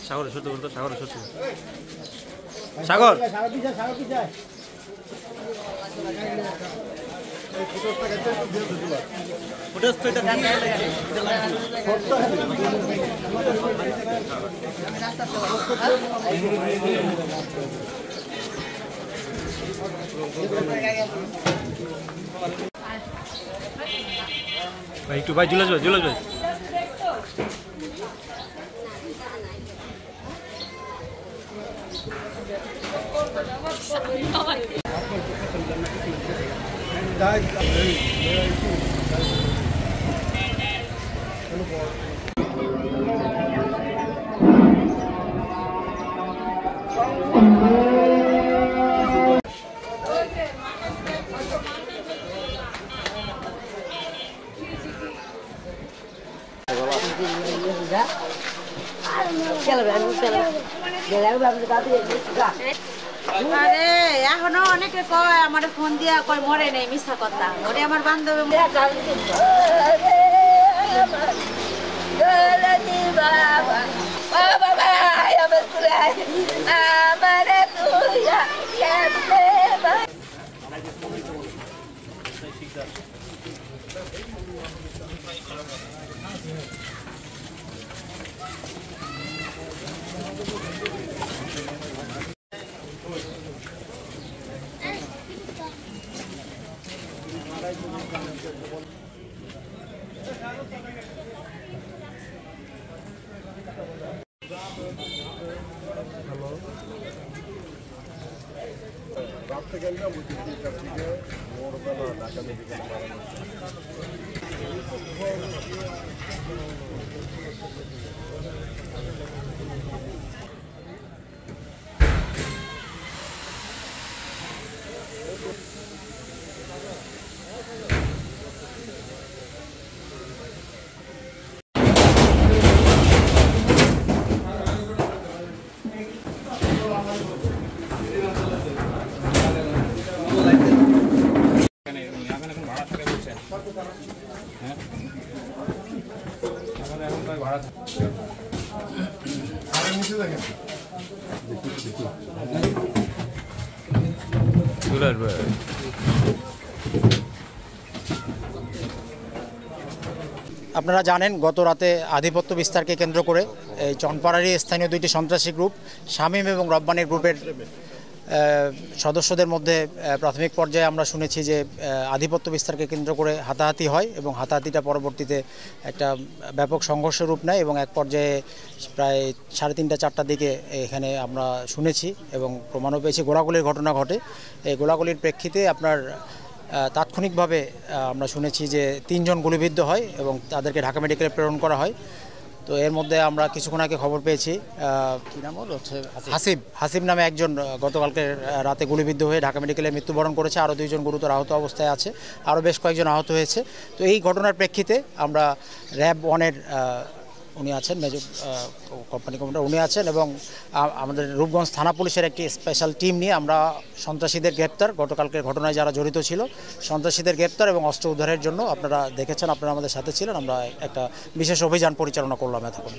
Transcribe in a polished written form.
সাগর সত্যি বলতো, সাগর সত্যি, সাগর ভাই একটু ভাই জুলাস ভাই, জুলাস ভাই আরে এখনো অনেকে কয় আমার ফোন দিয়া কয় মরে নেই, মিথ্যা কথা। ওরে আমার বান্ধবী আপনারা জানেন গত রাতে আধিপত্য বিস্তারকে কেন্দ্র করে এই চনপাড়ারই স্থানীয় দুইটি সন্ত্রাসী গ্রুপ শামীম এবং রব্বানির গ্রুপের সদস্যদের মধ্যে প্রাথমিক পর্যায়ে আমরা শুনেছি যে আধিপত্য বিস্তারকে কেন্দ্র করে হাতাহাতি হয় এবং হাতাহাতিটা পরবর্তীতে একটা ব্যাপক সংঘর্ষের রূপ নেয় এবং এক পর্যায়ে প্রায় 3:30-4টার দিকে এখানে আমরা শুনেছি এবং প্রমাণও পেয়েছি গোলাগুলির ঘটনা ঘটে। এই গোলাগুলির প্রেক্ষিতে আপনার তাৎক্ষণিকভাবে আমরা শুনেছি যে 3 জন গুলিবিদ্ধ হয় এবং তাদেরকে ঢাকা মেডিকেলে প্রেরণ করা হয়। তো এর মধ্যে আমরা কিছুক্ষণ আগে খবর পেয়েছি কী নাম হলো হচ্ছে হাসিব নামে একজন গতকালকে রাতে গুলিবিদ্ধ হয়ে ঢাকা মেডিকেলে মৃত্যুবরণ করেছে। আরও 2 জন গুরুতর আহত অবস্থায় আছে, আরও বেশ কয়েকজন আহত হয়েছে। তো এই ঘটনার প্রেক্ষিতে আমরা র্যাব 1-এর উনি আছেন মেজর কোম্পানি কমান্ডার উনি আছেন এবং আমাদের রূপগঞ্জ থানা পুলিশের একটি স্পেশাল টিম নিয়ে আমরা সন্ত্রাসীদের গ্রেপ্তার, গতকালকের ঘটনায় যারা জড়িত ছিল সন্ত্রাসীদের গ্রেপ্তার এবং অস্ত্র উদ্ধারের জন্য আপনারা দেখেছেন, আপনারা আমাদের সাথে ছিলেন, আমরা একটা বিশেষ অভিযান পরিচালনা করলাম এতক্ষণ।